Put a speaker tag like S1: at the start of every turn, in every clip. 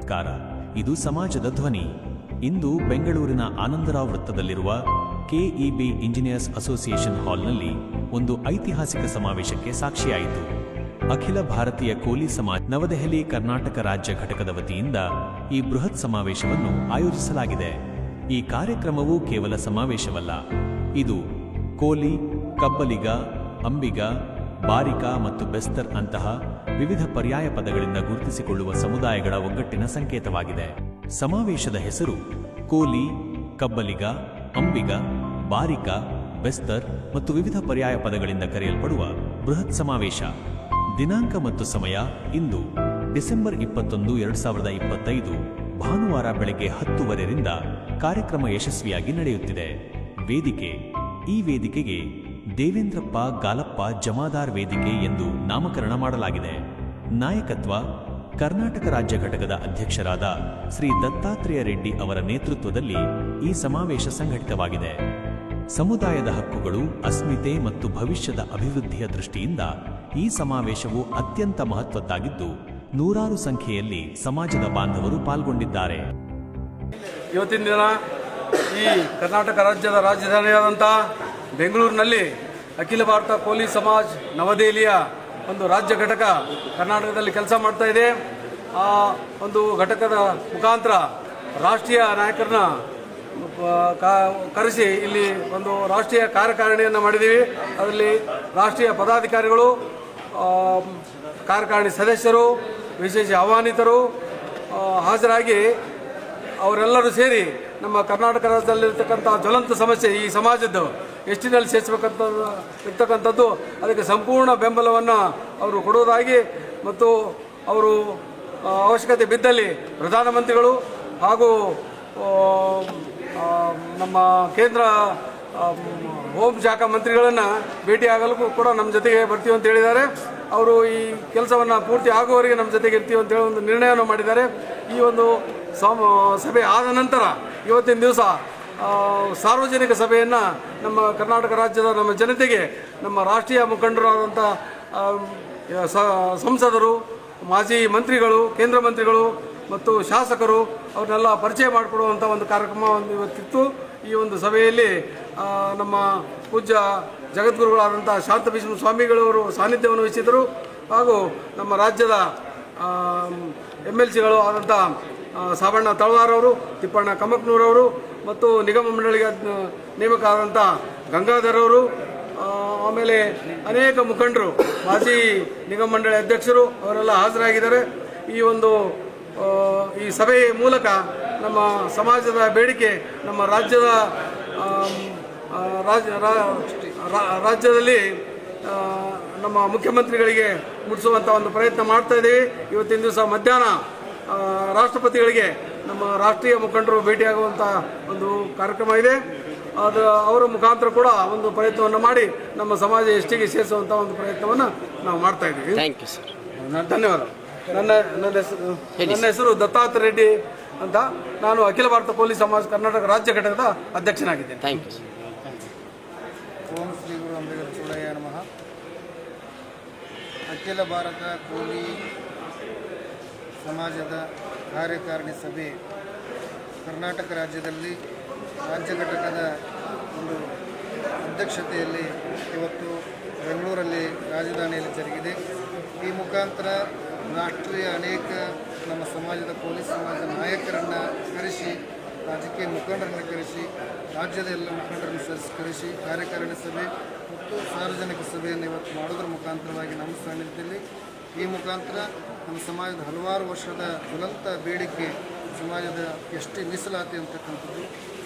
S1: ಹುಟ್ಕಾರ. ಇದು ಸಮಾಜದ ಧ್ವನಿ. ಇಂದು ಬೆಂಗಳೂರಿನ ಆನಂದರಾವ್ ವೃತ್ತದಲ್ಲಿರುವ ಕೆಇಬಿ ಇಂಜಿನಿಯರ್ಸ್ ಅಸೋಸಿಯೇಷನ್ ಹಾಲ್ನಲ್ಲಿ ಒಂದು ಐತಿಹಾಸಿಕ ಸಮಾವೇಶಕ್ಕೆ ಸಾಕ್ಷಿಯಾಯಿತು. ಅಖಿಲ ಭಾರತೀಯ ಕೋಲಿ ಸಮಾಜ ನವದೆಹಲಿ ಕರ್ನಾಟಕ ರಾಜ್ಯ ಘಟಕದ ವತಿಯಿಂದ ಈ ಬೃಹತ್ ಸಮಾವೇಶವನ್ನು ಆಯೋಜಿಸಲಾಗಿದೆ. ಈ ಕಾರ್ಯಕ್ರಮವು ಕೇವಲ ಸಮಾವೇಶವಲ್ಲ, ಇದು ಕೋಲಿ, ಕಬ್ಬಲಿಗ, ಅಂಬಿಗ, ಬಾರಿಕ ಮತ್ತು ಬೆಸ್ತರ್ ಅಂತಹ ವಿವಿಧ ಪರ್ಯಾಯ ಪದಗಳಿಂದ ಗುರುತಿಸಿಕೊಳ್ಳುವ ಸಮುದಾಯಗಳ ಒಗ್ಗಟ್ಟಿನ ಸಂಕೇತವಾಗಿದೆ. ಸಮಾವೇಶದ ಹೆಸರು ಕೋಲಿ, ಕಬ್ಬಲಿಗ, ಅಂಬಿಗ, ಬಾರಿಕ, ಬೆಸ್ತರ್ ಮತ್ತು ವಿವಿಧ ಪರ್ಯಾಯ ಪದಗಳಿಂದ ಕರೆಯಲ್ಪಡುವ ಬೃಹತ್ ಸಮಾವೇಶ. ದಿನಾಂಕ ಮತ್ತು ಸಮಯ ಇಂದು ಡಿಸೆಂಬರ್ 21, 2025 ಭಾನುವಾರ ಬೆಳಗ್ಗೆ 10:30ರಿಂದ ಕಾರ್ಯಕ್ರಮ ಯಶಸ್ವಿಯಾಗಿ ನಡೆಯುತ್ತಿದೆ. ವೇದಿಕೆ: ಈ ವೇದಿಕೆಗೆ ದೇವೇಂದ್ರಪ್ಪ ಗಾಲಪ್ಪ ಜಮಾದಾರ್ ವೇದಿಕೆ ಎಂದು ನಾಮಕರಣ ಮಾಡಲಾಗಿದೆ. ನಾಯಕತ್ವ: ಕರ್ನಾಟಕ ರಾಜ್ಯ ಘಟಕದ ಅಧ್ಯಕ್ಷರಾದ ಶ್ರೀ ದತ್ತಾತ್ರೇಯ ರೆಡ್ಡಿ ಅವರ ನೇತೃತ್ವದಲ್ಲಿ ಈ ಸಮಾವೇಶ ಸಂಘಟಿತವಾಗಿದೆ. ಸಮುದಾಯದ ಹಕ್ಕುಗಳು, ಅಸ್ಮಿತೆ ಮತ್ತು ಭವಿಷ್ಯದ ಅಭಿವೃದ್ಧಿಯ ದೃಷ್ಟಿಯಿಂದ ಈ ಸಮಾವೇಶವು ಅತ್ಯಂತ ಮಹತ್ವದ್ದಾಗಿದ್ದು, ನೂರಾರು ಸಂಖ್ಯೆಯಲ್ಲಿ ಸಮಾಜದ ಬಾಂಧವರು ಪಾಲ್ಗೊಂಡಿದ್ದಾರೆ.
S2: ಇವತ್ತಿನ ದಿನ ಈ ಕರ್ನಾಟಕ ರಾಜ್ಯದ ರಾಜಧಾನಿಯಾದಂಥ ಬೆಂಗಳೂರಿನಲ್ಲಿ ಅಖಿಲ ಭಾರತ ಕೋಲಿ ಸಮಾಜ್ ನವದೆಹಲಿಯ ಒಂದು ರಾಜ್ಯ ಘಟಕ ಕರ್ನಾಟಕದಲ್ಲಿ ಕೆಲಸ ಮಾಡ್ತಾ ಇದೆ. ಆ ಒಂದು ಘಟಕದ ಮುಖಾಂತರ ರಾಷ್ಟ್ರೀಯ ನಾಯಕರನ್ನ ಕರೆಸಿ ಇಲ್ಲಿ ಒಂದು ರಾಷ್ಟ್ರೀಯ ಕಾರ್ಯಕಾರಿಣಿಯನ್ನು ಮಾಡಿದ್ದೀವಿ. ಅದರಲ್ಲಿ ರಾಷ್ಟ್ರೀಯ ಪದಾಧಿಕಾರಿಗಳು, ಕಾರ್ಯಕಾರಿಣಿ ಸದಸ್ಯರು, ವಿಶೇಷ ಆಹ್ವಾನಿತರು ಹಾಜರಾಗಿ ಅವರೆಲ್ಲರೂ ಸೇರಿ ನಮ್ಮ ಕರ್ನಾಟಕ ರಾಜ್ಯದಲ್ಲಿರ್ತಕ್ಕಂಥ ಜ್ವಲಂತ ಸಮಸ್ಯೆ, ಈ ಸಮಾಜದ್ದು ಎಷ್ಟಿನಲ್ಲಿ ಇರ್ತಕ್ಕಂಥದ್ದು, ಅದಕ್ಕೆ ಸಂಪೂರ್ಣ ಬೆಂಬಲವನ್ನು ಅವರು ಕೊಡುವುದಾಗಿ ಮತ್ತು ಅವರು ಅವಶ್ಯಕತೆ ಬಿದ್ದಲ್ಲಿ ಪ್ರಧಾನಮಂತ್ರಿಗಳು ಹಾಗೂ ನಮ್ಮ ಕೇಂದ್ರ ಹೋಮ್ ಶಾಖಾ ಮಂತ್ರಿಗಳನ್ನು ಭೇಟಿಯಾಗಲು ಕೂಡ ನಮ್ಮ ಜೊತೆಗೆ ಬರ್ತೀವಿ ಅಂತ ಹೇಳಿದ್ದಾರೆ. ಅವರು ಈ ಕೆಲಸವನ್ನು ಪೂರ್ತಿ ಆಗುವವರೆಗೆ ನಮ್ಮ ಜೊತೆಗೆ ಇರ್ತೀವಿ ಅಂತೇಳಿ ಒಂದು ನಿರ್ಣಯವನ್ನು ಮಾಡಿದ್ದಾರೆ. ಈ ಒಂದು ಸಭೆ ಆದ ನಂತರ ಇವತ್ತಿನ ದಿವಸ ಸಾರ್ವಜನಿಕ ಸಭೆಯನ್ನು ನಮ್ಮ ಕರ್ನಾಟಕ ರಾಜ್ಯದ ನಮ್ಮ ಜನತೆಗೆ ನಮ್ಮ ರಾಷ್ಟ್ರೀಯ ಮುಖಂಡರಾದಂಥ ಸಂಸದರು, ಮಾಜಿ ಮಂತ್ರಿಗಳು, ಕೇಂದ್ರ ಮಂತ್ರಿಗಳು ಮತ್ತು ಶಾಸಕರು ಅವ್ರನ್ನೆಲ್ಲ ಪರಿಚಯ ಮಾಡಿಕೊಡುವಂಥ ಒಂದು ಕಾರ್ಯಕ್ರಮ ಇವತ್ತಿತ್ತು. ಈ ಒಂದು ಸಭೆಯಲ್ಲಿ ನಮ್ಮ ಪೂಜ್ಯ ಜಗದ್ಗುರುಗಳಾದಂಥ ಶಾಂತಭೀಷ್ಮ ಸ್ವಾಮಿಗಳವರು ಸಾನ್ನಿಧ್ಯವನ್ನು ವಹಿಸಿದರು. ಹಾಗೂ ನಮ್ಮ ರಾಜ್ಯದ MLCಗಳು ಆದಂಥ ಸಾಬಣ್ಣ ತಳವಾರವರು, ತಿಪ್ಪಣ್ಣ ಕಮಕ್ನೂರವರು ಮತ್ತು ನಿಗಮ ಮಂಡಳಿಗೆ ನೇಮಕ ಆದಂಥ ಗಂಗಾಧರ್ ಅವರು, ಆಮೇಲೆ ಅನೇಕ ಮುಖಂಡರು, ಮಾಜಿ ನಿಗಮ ಮಂಡಳಿ ಅಧ್ಯಕ್ಷರು ಅವರೆಲ್ಲ ಹಾಜರಾಗಿದ್ದಾರೆ. ಈ ಸಭೆಯ ಮೂಲಕ ನಮ್ಮ ಸಮಾಜದ ಬೇಡಿಕೆ ನಮ್ಮ ರಾಜ್ಯದಲ್ಲಿ ನಮ್ಮ ಮುಖ್ಯಮಂತ್ರಿಗಳಿಗೆ ಮುಟ್ಟಿಸುವಂಥ ಒಂದು ಪ್ರಯತ್ನ ಮಾಡ್ತಾ ಇದ್ದೀವಿ. ಇವತ್ತಿನ ದಿವಸ ಮಧ್ಯಾಹ್ನ ರಾಷ್ಟ್ರಪತಿಗಳಿಗೆ ನಮ್ಮ ರಾಷ್ಟ್ರೀಯ ಮುಖಂಡರು ಭೇಟಿಯಾಗುವಂಥ ಒಂದು ಕಾರ್ಯಕ್ರಮ ಇದೆ. ಅದು ಅವರ ಮುಖಾಂತರ ಕೂಡ ಒಂದು ಪ್ರಯತ್ನವನ್ನು ಮಾಡಿ ನಮ್ಮ ಸಮಾಜ ಎಷ್ಟಿಗೆ ಸೇರಿಸುವಂಥ ಒಂದು ಪ್ರಯತ್ನವನ್ನು ನಾವು ಮಾಡ್ತಾ ಇದ್ದೀವಿ. ಧನ್ಯವಾದ. ನನ್ನ ಹೆಸರು ದತ್ತಾತ್ರೇಯ ರೆಡ್ಡಿ ಅಂತ. ನಾನು ಅಖಿಲ ಭಾರತ ಕೋಲಿ ಸಮಾಜ ಕರ್ನಾಟಕ ರಾಜ್ಯ ಘಟಕದ ಅಧ್ಯಕ್ಷನಾಗಿದ್ದೇನೆ.
S3: ಓಂ ಶ್ರೀ ಗುರು ಅಂಬೇಡ್ಕರ್ ಚೂಡಯ್ಯ ನಮಃ. ಅಖಿಲ ಭಾರತ ಕೋಲಿ ಸಮಾಜದ ಕಾರ್ಯಕಾರಿಣಿ ಸಭೆ ಕರ್ನಾಟಕ ರಾಜ್ಯದಲ್ಲಿ ರಾಜ್ಯ ಘಟಕದ ಒಂದು ಅಧ್ಯಕ್ಷತೆಯಲ್ಲಿ ಇವತ್ತು ಬೆಂಗಳೂರಲ್ಲಿ ರಾಜಧಾನಿಯಲ್ಲಿ ಜರುಗಿದೆ. ಈ ಮುಖಾಂತರ ರಾಷ್ಟ್ರೀಯ ಅನೇಕ ನಮ್ಮ ಸಮಾಜದ ಕೋಲಿ ಸಮಾಜದ ನಾಯಕರನ್ನು ಕರೆಸಿ, ರಾಜಕೀಯ ಮುಖಂಡರನ್ನು ಕರೆಸಿ, ರಾಜ್ಯದ ಎಲ್ಲ ಮುಖಂಡರನ್ನು ಕರೆಸಿ ಕಾರ್ಯಕಾರಿಣಿ ಸಭೆ ಮತ್ತು ಸಾರ್ವಜನಿಕ ಸಭೆಯನ್ನು ಇವತ್ತು ಮಾಡೋದ್ರ ಮುಖಾಂತರವಾಗಿ ನಮ್ಮ ಸಾನ್ನಿಧ್ಯದಲ್ಲಿ ಈ ಮುಖಾಂತರ ನಮ್ಮ ಸಮಾಜದ ಹಲವಾರು ವರ್ಷದ ಜ್ವಲಂತ ಬೇಡಿಕೆ ಸಮಾಜದ ಎಷ್ಟೇ ಮೀಸಲಾತಿ ಅಂತಕ್ಕಂಥದ್ದು.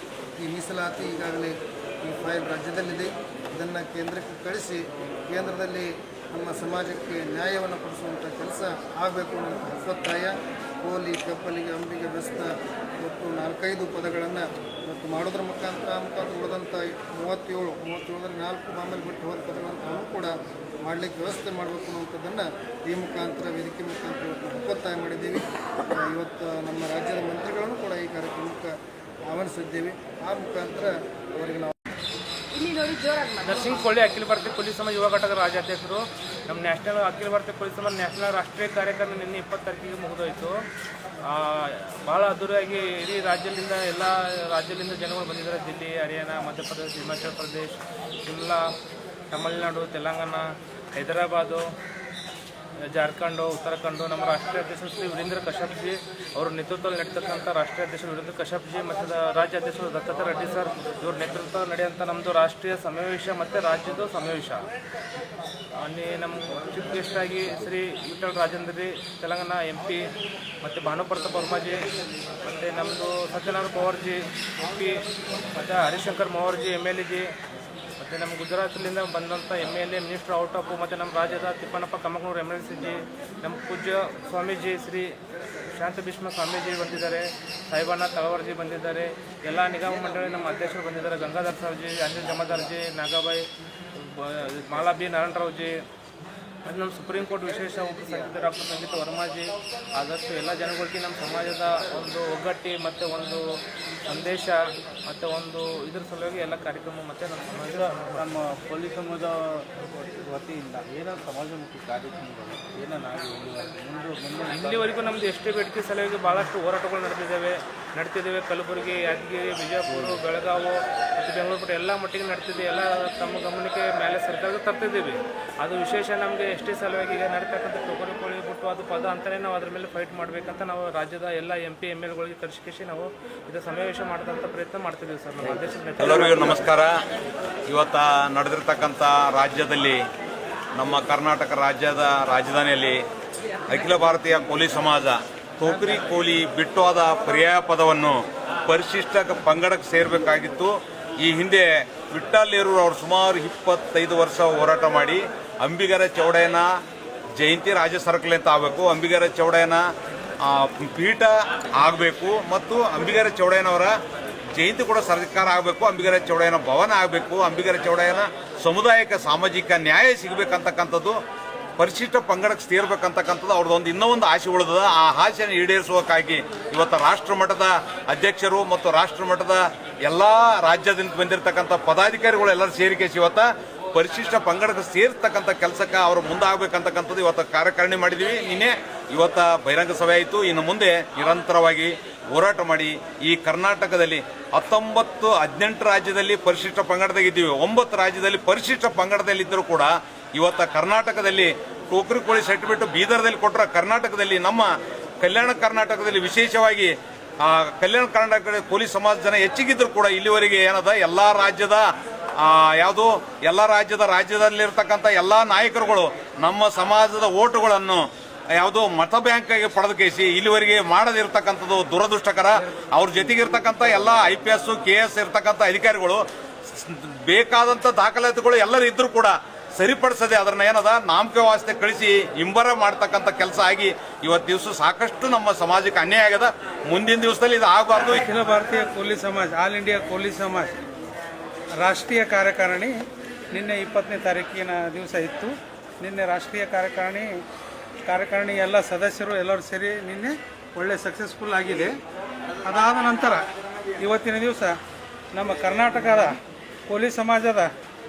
S3: ಈ ಮೀಸಲಾತಿ ಈಗಾಗಲೇ ಈ ಫೈಲ್ ರಾಜ್ಯದಲ್ಲಿದೆ. ಇದನ್ನು ಕೇಂದ್ರಕ್ಕೆ ಕಳಿಸಿ ಕೇಂದ್ರದಲ್ಲಿ ನಮ್ಮ ಸಮಾಜಕ್ಕೆ ನ್ಯಾಯವನ್ನು ಕೊಡಿಸುವಂಥ ಕೆಲಸ ಆಗಬೇಕು ಅನ್ನೋ ಒತ್ತಾಯ ಕೋಲಿ, ಕಬ್ಬಲಿಗೆ, ಅಂಬಿಗೆ, ಬೆಸ್ತ ಮತ್ತು 4-5 ಪದಗಳನ್ನು ಇವತ್ತು ಮಾಡೋದ್ರ ಮುಖಾಂತರ ಉಳಿದಂಥ 37ರಲ್ಲಿ 4 ಆಮೇಲೆ ಬಿಟ್ಟು ಹೋದ ಪದಗಳನ್ನು ಕೂಡ ಮಾಡಲಿಕ್ಕೆ ವ್ಯವಸ್ಥೆ ಮಾಡಬೇಕು ಅನ್ನುವಂಥದ್ದನ್ನು ಈ ಮುಖಾಂತರ ವೇದಿಕೆ ಮುಖಾಂತರ ಇವತ್ತು ಒತ್ತಾಯ ಮಾಡಿದ್ದೀವಿ. ಇವತ್ತು ನಮ್ಮ ರಾಜ್ಯದ ಮಂತ್ರಿಗಳನ್ನು ಕೂಡ ಈ ಕಾರ್ಯಕ್ರಮಕ್ಕೆ ಆಹ್ವಾನಿಸಿದ್ದೇವೆ. ಆ ಮುಖಾಂತರ ಅವರಿಗೆ ನಾವು
S4: ನರಸಿಂಹ ಕೊಳ್ಳಿ ಅಖಿಲ ಭಾರತೀಯ ಕೋಲಿ ಸಮಾಜ ಯುವ ಘಟಕದ ರಾಜ್ಯಾಧ್ಯಕ್ಷರು. ನಮ್ಮ ನ್ಯಾಷನಲ್ ಅಖಿಲ ಭಾರತೀಯ ಕೋಲಿ ಸಮಾಜ ನ್ಯಾಷನಲ್ ರಾಷ್ಟ್ರೀಯ ಕಾರ್ಯಕ್ರಮ ನಿನ್ನೆ 20 ತಾರೀಕಿಗೆ ಮುಗಿದೋಯಿತು. ಭಾಳ ಅದ್ದೂರಿಯಾಗಿ ಇಡೀ ರಾಜ್ಯದಿಂದ ಎಲ್ಲ ರಾಜ್ಯದಿಂದ ಜನಗಳು ಬಂದಿದ್ದಾರೆ. ದಿಲ್ಲಿ, ಹರಿಯಾಣ, ಮಧ್ಯಪ್ರದೇಶ, ಹಿಮಾಚಲ ಪ್ರದೇಶ್, ಶಿಮ್ಲಾ, ತಮಿಳುನಾಡು, ತೆಲಂಗಾಣ, ಹೈದರಾಬಾದು, ಜಾರ್ಖಂಡ್, ಉತ್ತರಾಖಂಡ. ನಮ್ಮ ರಾಷ್ಟ್ರೀಯ ಅಧ್ಯಕ್ಷರು ಶ್ರೀ ವೀರೇಂದ್ರ ಕಶ್ಯಪ್ ಜಿ ಅವರ ನೇತೃತ್ವದಲ್ಲಿ ನಡೀತಕ್ಕಂಥ ರಾಷ್ಟ್ರೀಯ ಅಧ್ಯಕ್ಷರು ವೀರೇಂದ್ರ ಕಶ್ಯಪ್ ಜಿ ಮತ್ತು ರಾಜ್ಯ ಅಧ್ಯಕ್ಷರು ದತ್ತಾತ್ರೇಯ ರೆಡ್ಡಿ ಸರ್ ಇವ್ರ ನೇತೃತ್ವ ನಡೆಯುವಂಥ ನಮ್ಮದು ರಾಷ್ಟ್ರೀಯ ಸಮಾವೇಶ ಮತ್ತು ರಾಜ್ಯದ ಸಮಾವೇಶ. ಅಲ್ಲಿ ನಮ್ಮ ಚೀಫ್ ಗೆಸ್ಟ್ ಆಗಿ ಶ್ರೀ ವಿಠಲ್ ರಾಜೇಂದ್ರಿ ತೆಲಂಗಾಣ MP ಮತ್ತು ಭಾನುಪ್ರತಾಪ್ ವರ್ಮಾಜಿ ಮತ್ತು ನಮ್ಮದು ಸತ್ಯನಾರಾಯಣ ಪವಾರ್ಜಿ MP ಮತ್ತು ಹರಿಶಂಕರ್ ಮೋಹರ್ಜಿ MLA ಜಿ ಮತ್ತು ನಮ್ಮ ಗುಜರಾತ್ಲಿಂದ ಬಂದಂಥ MLA ಮಿನಿಸ್ಟರ್ ಔಟ್ ಆಫ್ ಮತ್ತು ನಮ್ಮ ರಾಜ್ಯದ ತಿಪ್ಪಣ್ಣಪ್ಪ ಕಮಕನೂರು MLC ಜಿ, ನಮ್ಮ ಪೂಜ್ಯ ಸ್ವಾಮೀಜಿ ಶ್ರೀ ಶಾಂತ ಭೀಷ್ಮ ಸ್ವಾಮೀಜಿ ಬಂದಿದ್ದಾರೆ, ಸಾಯಿಬಣ್ಣ ತಳವರ್ಜಿ ಬಂದಿದ್ದಾರೆ, ಎಲ್ಲ ನಿಗಮ ಮಂಡಳಿ ನಮ್ಮ ಅಧ್ಯಕ್ಷರು ಬಂದಿದ್ದಾರೆ, ಗಂಗಾಧರ್ ಸರ್ಜಿ, ಅಂಜನ್ ಜಮಾದಾರ್ಜಿ, ನಾಗಾಬಾಯಿ, ಮಾಲಾ ಬಿ ನಾರಾಯಣರಾವ್ ಜಿ ಮತ್ತು ನಮ್ಮ ಸುಪ್ರೀಂ ಕೋರ್ಟ್ ವಿಶೇಷ ಉಪಸಂಚಾಲಕ ಡಾಕ್ಟರ್ ಸಂಗೀತ ವರ್ಮಾಜಿ. ಆದಷ್ಟು ಎಲ್ಲ ಜನಗಳಿಗೆ ನಮ್ಮ ಸಮಾಜದ ಒಂದು ಒಗ್ಗಟ್ಟು ಮತ್ತು ಒಂದು ಸಂದೇಶ ಮತ್ತು ಒಂದು ಇದ್ರ ಸಲುವಾಗಿ ಎಲ್ಲ ಕಾರ್ಯಕ್ರಮ ಮತ್ತು ನಮ್ಮ ಸಮಾಜದ
S5: ನಮ್ಮ ಪೊಲೀಸ್ ಸಮಾಜ ವತಿಯಿಂದ ಏನೋ ಸಮಾಜಮುಖಿ ಕಾರ್ಯಕ್ರಮಗಳು ಏನಾಗಿ
S4: ಇಲ್ಲಿವರೆಗೂ ನಮ್ಮದು ಎಷ್ಟೇ ಬೇಡಿಕೆ ಸಲುವಾಗಿ ಭಾಳಷ್ಟು ಹೋರಾಟಗಳು ನಡ್ತಿದ್ದೇವೆ. ಕಲಬುರಗಿ, ಯಾದಗಿರಿ, ಬಿಜಾಪುರ, ಬೆಳಗಾವಿ ಮತ್ತು ಬೆಂಗಳೂರು ಪಟ್ಟು ಎಲ್ಲ ಮಟ್ಟಿಗೆ ನಡ್ತಿದೆ. ಎಲ್ಲ ತಮ್ಮ ಗಮನಕ್ಕೆ ಮೇಲೆ ಸರ್ಕಾರದ ತರ್ತಿದ್ದೀವಿ. ಅದು ವಿಶೇಷ ನಮಗೆ ಎಷ್ಟೇ ಸಲುವಾಗಿ ಈಗ ನಡೀತಕ್ಕಂಥ ಟೊಕೊರಿ ಕೋಳಿ ಬಿಟ್ಟು ಅದು ಪದ ಅಂತಲೇ ನಾವು ಅದ್ರ ಮೇಲೆ ಫೈಟ್ ಮಾಡಬೇಕಂತ ನಾವು ರಾಜ್ಯದ ಎಲ್ಲ MP MLಗಳಿಗೆ ಕರೆಸಿಸಿ ನಾವು ಇದು ಸಮಾವೇಶ ಮಾಡೋದಂಥ ಪ್ರಯತ್ನ ಮಾಡ್ತಿದ್ದೀವಿ ಸರ್. ನಮ್ಮ ಅಧ್ಯಕ್ಷರ
S6: ಎಲ್ಲರಿಗೂ ನಮಸ್ಕಾರ. ಇವತ್ತ ನಡೆದಿರ್ತಕ್ಕಂಥ ರಾಜ್ಯದಲ್ಲಿ ನಮ್ಮ ಕರ್ನಾಟಕ ರಾಜ್ಯದ ರಾಜಧಾನಿಯಲ್ಲಿ ಅಖಿಲ ಭಾರತೀಯ ಕೋಲಿ ಸಮಾಜ ಟೋಕರಿ ಕೋಲಿ ಬಿಟ್ಟುವಾದ ಪರ್ಯಾಯ ಪದವನ್ನು ಪರಿಶಿಷ್ಟ ಪಂಗಡಕ್ಕೆ ಸೇರಬೇಕಾಗಿತ್ತು. ಈ ಹಿಂದೆ ವಿಠ್ಠಲ್ ನೆಹರು ಅವರು ಸುಮಾರು 25 ವರ್ಷ ಹೋರಾಟ ಮಾಡಿ ಅಂಬಿಗರ ಚೌಡಯ್ಯನ ಜಯಂತಿ ರಾಜ್ಯ ಸರ್ಕಲ್ ಅಂತ ಆಗಬೇಕು, ಅಂಬಿಗರ ಚೌಡಯ್ಯನ ಪೀಠ ಆಗಬೇಕು ಮತ್ತು ಅಂಬಿಗರ ಚೌಡಯ್ಯನವರ ಜಯಂತಿ ಕೂಡ ಸರ್ಕಾರ ಆಗಬೇಕು, ಅಂಬಿಗರ ಚೌಡಯ್ಯನ ಭವನ ಆಗಬೇಕು, ಅಂಬಿಗರ ಚೌಡಯ್ಯನ ಸಮುದಾಯಕ್ಕೆ ಸಾಮಾಜಿಕ ನ್ಯಾಯ ಸಿಗಬೇಕಂತಕ್ಕಂಥದ್ದು, ಪರಿಶಿಷ್ಟ ಪಂಗಡಕ್ಕೆ ಸೇರ್ಬೇಕಂತಕ್ಕಂಥದ್ದು ಅವ್ರದ್ದೊಂದು ಇನ್ನೊಂದು ಆಸೆ ಉಳಿದ. ಆ ಆಸೆಯನ್ನು ಈಡೇರಿಸುವಕ್ಕಾಗಿ ಇವತ್ತು ರಾಷ್ಟ್ರ ಮಟ್ಟದ ಅಧ್ಯಕ್ಷರು ಮತ್ತು ರಾಷ್ಟ್ರ ಮಟ್ಟದ ಎಲ್ಲ ರಾಜ್ಯದಿಂದ ಬಂದಿರತಕ್ಕಂಥ ಪದಾಧಿಕಾರಿಗಳು ಎಲ್ಲರೂ ಸೇರಿಕೆಸಿ ಇವತ್ತು ಪರಿಶಿಷ್ಟ ಪಂಗಡಕ್ಕೆ ಸೇರ್ತಕ್ಕಂಥ ಕೆಲಸಕ್ಕೆ ಅವರು ಮುಂದಾಗಬೇಕಂತಕ್ಕಂಥದ್ದು ಇವತ್ತು ಕಾರ್ಯಕಾರಿಣಿ ಮಾಡಿದ್ದೀವಿ. ನಿನ್ನೆ ಇವತ್ತು ಬಹಿರಂಗ ಸಭೆ ಆಯಿತು. ಇನ್ನು ಮುಂದೆ ನಿರಂತರವಾಗಿ ಹೋರಾಟ ಮಾಡಿ ಈ ಕರ್ನಾಟಕದಲ್ಲಿ 18 ರಾಜ್ಯದಲ್ಲಿ ಪರಿಶಿಷ್ಟ ಪಂಗಡದಾಗಿದ್ದೀವಿ, 9 ರಾಜ್ಯದಲ್ಲಿ ಪರಿಶಿಷ್ಟ ಪಂಗಡದಲ್ಲಿದ್ದರೂ ಕೂಡ ಇವತ್ತು ಕರ್ನಾಟಕದಲ್ಲಿ ಟೋಕರಿ ಕೋಳಿ ಸರ್ಟಿಫಿಕೇಟ್ ಬೀದರ್ದಲ್ಲಿ ಕೊಟ್ಟರೆ ಕರ್ನಾಟಕದಲ್ಲಿ ನಮ್ಮ ಕಲ್ಯಾಣ ಕರ್ನಾಟಕದಲ್ಲಿ ವಿಶೇಷವಾಗಿ ಕಲ್ಯಾಣ ಕರ್ನಾಟಕದ ಕೋಲಿ ಸಮಾಜ ಜನ ಹೆಚ್ಚಿಗಿದ್ರು ಕೂಡ ಇಲ್ಲಿವರೆಗೆ ಏನದ ಎಲ್ಲ ರಾಜ್ಯದಲ್ಲಿರ್ತಕ್ಕಂಥ ಎಲ್ಲ ನಾಯಕರುಗಳು ನಮ್ಮ ಸಮಾಜದ ಓಟುಗಳನ್ನು ಯಾವುದೋ ಮತ ಬ್ಯಾಂಕ್ಗೆ ಪಡೆದುಕೇಸಿ ಇಲ್ಲಿವರೆಗೆ ಮಾಡದಿರ್ತಕ್ಕಂಥದ್ದು ದುರದೃಷ್ಟಕರ. ಅವ್ರ ಜೊತೆಗಿರ್ತಕ್ಕಂಥ ಎಲ್ಲ IPS KS ಇರ್ತಕ್ಕಂಥ ಅಧಿಕಾರಿಗಳು ಬೇಕಾದಂಥ ದಾಖಲಾತಿಗಳು ಎಲ್ಲರೂ ಇದ್ರೂ ಕೂಡ ಸರಿಪಡಿಸದೆ ಅದನ್ನ ಏನದ ನಾಮಕೆ ವಾಸ್ತೆ ಕಳಿಸಿ ಹಿಂಬರ ಮಾಡ್ತಕ್ಕಂಥ ಕೆಲಸ ಆಗಿ ಇವತ್ತು ದಿವಸ ಸಾಕಷ್ಟು ನಮ್ಮ ಸಮಾಜಕ್ಕೆ ಅನ್ಯಾಯ ಆಗದ. ಮುಂದಿನ ದಿವಸದಲ್ಲಿ ಇದು ಆಗಬಾರ್ದು.
S5: ಅಖಿಲ ಭಾರತೀಯ ಕೋಲಿ ಸಮಾಜ ಆಲ್ ಇಂಡಿಯಾ ಕೋಲಿ ಸಮಾಜ ರಾಷ್ಟ್ರೀಯ ಕಾರ್ಯಕಾರಿಣಿ ನಿನ್ನೆ 20ನೇ ತಾರೀಕಿನ ದಿವಸ ಇತ್ತು. ನಿನ್ನೆ ರಾಷ್ಟ್ರೀಯ ಕಾರ್ಯಕಾರಿಣಿ ಎಲ್ಲ ಸದಸ್ಯರು ಎಲ್ಲರೂ ಸೇರಿ ನಿನ್ನೆ ಒಳ್ಳೆ ಸಕ್ಸಸ್ಫುಲ್ ಆಗಿದೆ. ಅದಾದ ನಂತರ ಇವತ್ತಿನ ದಿವಸ ನಮ್ಮ ಕರ್ನಾಟಕದ ಕೋಲಿ ಸಮಾಜದ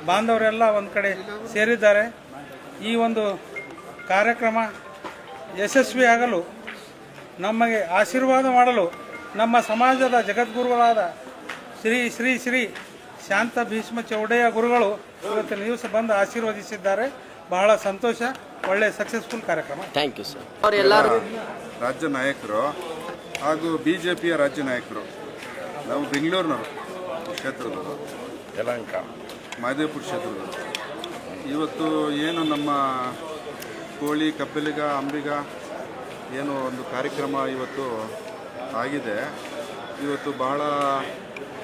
S5: ಬಾಂಧವರೆಲ್ಲ ಒಂದು ಕಡೆ ಸೇರಿದ್ದಾರೆ. ಈ ಒಂದು ಕಾರ್ಯಕ್ರಮ ಯಶಸ್ವಿಯಾಗಲು ನಮಗೆ ಆಶೀರ್ವಾದ ಮಾಡಲು ನಮ್ಮ ಸಮಾಜದ ಜಗದ್ಗುರುಗಳಾದ ಶ್ರೀ ಶ್ರೀ ಶ್ರೀ ಶಾಂತ ಭೀಷ್ಮ ಚೌಡಯ್ಯ ಗುರುಗಳು ಇವತ್ತಿನ ದಿವಸ ಬಂದು ಆಶೀರ್ವದಿಸಿದ್ದಾರೆ. ಬಹಳ ಸಂತೋಷ. ಒಳ್ಳೆ ಸಕ್ಸಸ್ಫುಲ್ ಕಾರ್ಯಕ್ರಮ.
S7: Thank you sir. ಅವರೆಲ್ಲರೂ
S8: ರಾಜ್ಯ ನಾಯಕರು ಹಾಗೂ BJPಯ ರಾಜ್ಯ ನಾಯಕರು, ನಾವು ಬೆಂಗಳೂರಿನವರು ಕ್ಷೇತ್ರದವರು, ಯಲಹಂಕ ಮಹದೇವಪುರ ಕ್ಷೇತ್ರದವರು. ಇವತ್ತು ಏನು ನಮ್ಮ ಕೋಳಿ ಕಬ್ಬಲಿಗ ಅಂಬಿಗ ಏನು ಒಂದು ಕಾರ್ಯಕ್ರಮ ಇವತ್ತು ಆಗಿದೆ, ಇವತ್ತು ಬಹಳ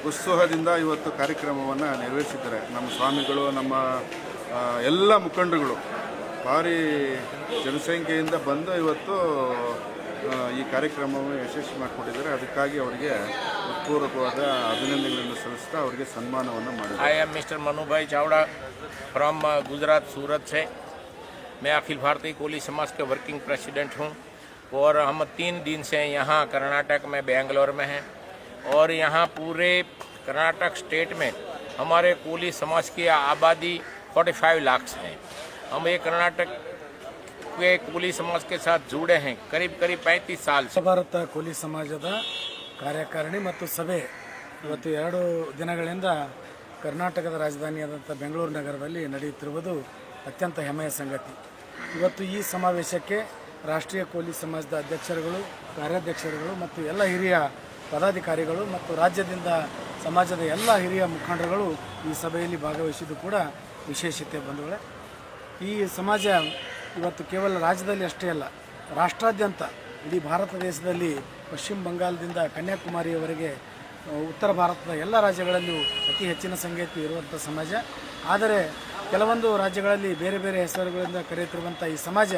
S8: ಉತ್ಸಾಹದಿಂದ ಇವತ್ತು ಕಾರ್ಯಕ್ರಮವನ್ನು ನೆರವೇರಿಸಿದ್ದಾರೆ ನಮ್ಮ ಸ್ವಾಮಿಗಳು, ನಮ್ಮ ಎಲ್ಲ ಮುಖಂಡರುಗಳು ಭಾರಿ ಜನಸಂಖ್ಯೆಯಿಂದ ಬಂದು ಇವತ್ತು ಈ ಕಾರ್ಯಕ್ರಮವನ್ನು ಯಶಸ್ವಿ ಮಾಡಿಕೊಂಡಿದ್ದಾರೆ. ಅದಕ್ಕಾಗಿ ಅವರಿಗೆ ಹೃತ್ಪೂರ್ವಕವಾದ ಅಭಿನಂದನೆಗಳನ್ನು ಸಲ್ಲಿಸ್ತಾ ಅವರಿಗೆ ಸನ್ಮಾನವನ್ನು ಮಾಡಿದ್ದಾರೆ.
S9: आई एम मिस्टर मनु भाई चावड़ा फ्रॉम गुजरात सूरत से। मैं अखिल भारतीय कोली समाज के वर्किंग प्रेसिडेंट हूँ और हम 3 दिन से यहाँ कर्नाटक में बेंगलोर में हैं और यहाँ पूरे कर्नाटक स्टेट में हमारे कोली समाज की आबादी 45 लाख है हम ये कर्नाटक के कोली समाज के साथ जुड़े हैं करीब 35 साल से।
S7: ಭಾರತ ಕೋಲಿ ಸಮಾಜದ ಕಾರ್ಯಕಾರಿಣಿ ಮತ್ತು ಸಭೆ ಇವತ್ತು 2 ದಿನಗಳಿಂದ ಕರ್ನಾಟಕದ ರಾಜಧಾನಿಯಾದಂಥ ಬೆಂಗಳೂರು ನಗರದಲ್ಲಿ ನಡೆಯುತ್ತಿರುವುದು ಅತ್ಯಂತ ಹೆಮ್ಮೆಯ ಸಂಗತಿ. ಇವತ್ತು ಈ ಸಮಾವೇಶಕ್ಕೆ ರಾಷ್ಟ್ರೀಯ ಕೋಲಿ ಸಮಾಜದ ಅಧ್ಯಕ್ಷರುಗಳು, ಕಾರ್ಯಾಧ್ಯಕ್ಷರುಗಳು ಮತ್ತು ಎಲ್ಲ ಹಿರಿಯ ಪದಾಧಿಕಾರಿಗಳು ಮತ್ತು ರಾಜ್ಯದಿಂದ ಸಮಾಜದ ಎಲ್ಲ ಹಿರಿಯ ಮುಖಂಡರುಗಳು ಈ ಸಭೆಯಲ್ಲಿ ಭಾಗವಹಿಸಿದ್ದು ಕೂಡ ವಿಶೇಷತೆ ಬಂಧುಗಳೇ. ಈ ಸಮಾಜ ಇವತ್ತು ಕೇವಲ ರಾಜ್ಯದಲ್ಲಿ ಅಷ್ಟೇ ಅಲ್ಲ, ರಾಷ್ಟ್ರಾದ್ಯಂತ ಇಡೀ ಭಾರತ ದೇಶದಲ್ಲಿ ಪಶ್ಚಿಮ ಬಂಗಾಳದಿಂದ ಕನ್ಯಾಕುಮಾರಿಯವರೆಗೆ ಉತ್ತರ ಭಾರತದ ಎಲ್ಲ ರಾಜ್ಯಗಳಲ್ಲಿಯೂ ಅತಿ ಹೆಚ್ಚಿನ ಸಂಖ್ಯೆ ಇರುವಂಥ ಸಮಾಜ. ಆದರೆ ಕೆಲವೊಂದು ರಾಜ್ಯಗಳಲ್ಲಿ ಬೇರೆ ಬೇರೆ ಹೆಸರುಗಳಿಂದ ಕರೆಯುತ್ತಿರುವಂಥ ಈ ಸಮಾಜ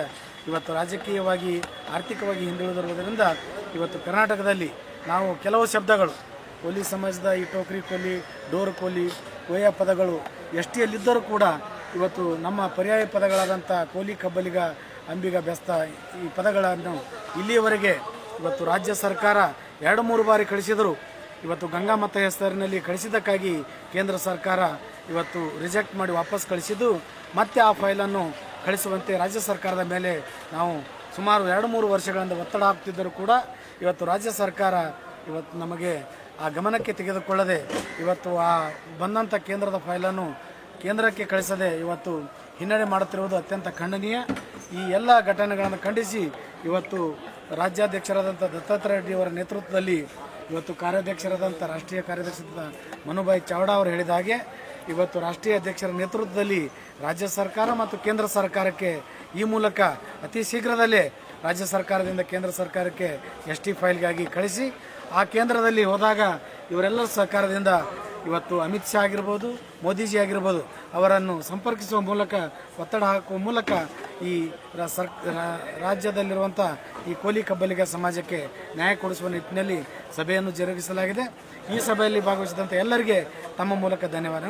S7: ಇವತ್ತು ರಾಜಕೀಯವಾಗಿ ಆರ್ಥಿಕವಾಗಿ ಹಿಂದುಳಿದಿರುವುದರಿಂದ ಇವತ್ತು ಕರ್ನಾಟಕದಲ್ಲಿ ನಾವು ಕೆಲವು ಶಬ್ದಗಳು ಕೋಲಿ ಸಮಾಜದ ಈ ಟೋಕ್ರಿ ಕೋಲಿ, ಡೋರ್ ಕೋಲಿ, ಕೋಯ ಪದಗಳು ಎಷ್ಟಿಯಲ್ಲಿದ್ದರೂ ಕೂಡ ಇವತ್ತು ನಮ್ಮ ಪರ್ಯಾಯ ಪದಗಳಾದಂಥ ಕೋಲಿ, ಕಬ್ಬಲಿಗ, ಅಂಬಿಗ, ಬೆಸ್ತ ಈ ಪದಗಳನ್ನು ಇಲ್ಲಿಯವರೆಗೆ ಇವತ್ತು ರಾಜ್ಯ ಸರ್ಕಾರ 2-3 ಬಾರಿ ಕಳಿಸಿದರು. ಇವತ್ತು ಗಂಗಾ ಮತ ಹೆಸರಿನಲ್ಲಿ ಕಳಿಸಿದ್ದಕ್ಕಾಗಿ ಕೇಂದ್ರ ಸರ್ಕಾರ ಇವತ್ತು ರಿಜೆಕ್ಟ್ ಮಾಡಿ ವಾಪಸ್ ಕಳಿಸಿದ್ದು, ಮತ್ತೆ ಆ ಫೈಲನ್ನು ಕಳಿಸುವಂತೆ ರಾಜ್ಯ ಸರ್ಕಾರದ ಮೇಲೆ ನಾವು ಸುಮಾರು 2-3 ವರ್ಷಗಳಿಂದ ಒತ್ತಡ ಹಾಕ್ತಿದ್ದರೂ ಕೂಡ ಇವತ್ತು ರಾಜ್ಯ ಸರ್ಕಾರ ಇವತ್ತು ನಮಗೆ ಆ ಗಮನಕ್ಕೆ ತೆಗೆದುಕೊಳ್ಳದೆ ಇವತ್ತು ಆ ಬಂದಂಥ ಕೇಂದ್ರದ ಫೈಲನ್ನು ಕೇಂದ್ರಕ್ಕೆ ಕಳಿಸದೆ ಇವತ್ತು ಹಿನ್ನಡೆ ಮಾಡುತ್ತಿರುವುದು ಅತ್ಯಂತ ಖಂಡನೀಯ. ಈ ಎಲ್ಲ ಘಟನೆಗಳನ್ನು ಖಂಡಿಸಿ ಇವತ್ತು ರಾಜ್ಯಾಧ್ಯಕ್ಷರಾದಂಥ ದತ್ತಾತ್ರೇಯ ರೆಡ್ಡಿ ಅವರ ನೇತೃತ್ವದಲ್ಲಿ ಇವತ್ತು ಕಾರ್ಯಾಧ್ಯಕ್ಷರಾದಂಥ ರಾಷ್ಟ್ರೀಯ ಕಾರ್ಯದರ್ಶಿ ಮನುಭಾಯ್ ಚಾವ್ಡಾ ಅವರು ಹೇಳಿದ ಹಾಗೆ ಇವತ್ತು ರಾಷ್ಟ್ರೀಯ ಅಧ್ಯಕ್ಷರ ನೇತೃತ್ವದಲ್ಲಿ ರಾಜ್ಯ ಸರ್ಕಾರ ಮತ್ತು ಕೇಂದ್ರ ಸರ್ಕಾರಕ್ಕೆ ಈ ಮೂಲಕ ಅತಿ ಶೀಘ್ರದಲ್ಲೇ ರಾಜ್ಯ ಸರ್ಕಾರದಿಂದ ಕೇಂದ್ರ ಸರ್ಕಾರಕ್ಕೆ ST ಫೈಲ್ಗಾಗಿ ಕಳಿಸಿ ಆ ಕೇಂದ್ರದಲ್ಲಿ ಹೋದಾಗ ಇವರೆಲ್ಲರ ಸಹಕಾರದಿಂದ ಇವತ್ತು ಅಮಿತ್ ಶಾ ಆಗಿರ್ಬೋದು, ಮೋದಿಜಿ ಆಗಿರ್ಬೋದು ಅವರನ್ನು ಸಂಪರ್ಕಿಸುವ ಮೂಲಕ ಒತ್ತಡ ಹಾಕುವ ಮೂಲಕ ಈ ರಾಜ್ಯದಲ್ಲಿರುವಂಥ ಈ ಕೋಲಿ ಕಬ್ಬಲಿಗ ಸಮಾಜಕ್ಕೆ ನ್ಯಾಯ ಕೊಡಿಸುವ ನಿಟ್ಟಿನಲ್ಲಿ ಸಭೆಯನ್ನು ಜರುಗಿಸಲಾಗಿದೆ. ಈ ಸಭೆಯಲ್ಲಿ ಭಾಗವಹಿಸಿದಂಥ ಎಲ್ಲರಿಗೆ ತಮ್ಮ ಮೂಲಕ ಧನ್ಯವಾದ.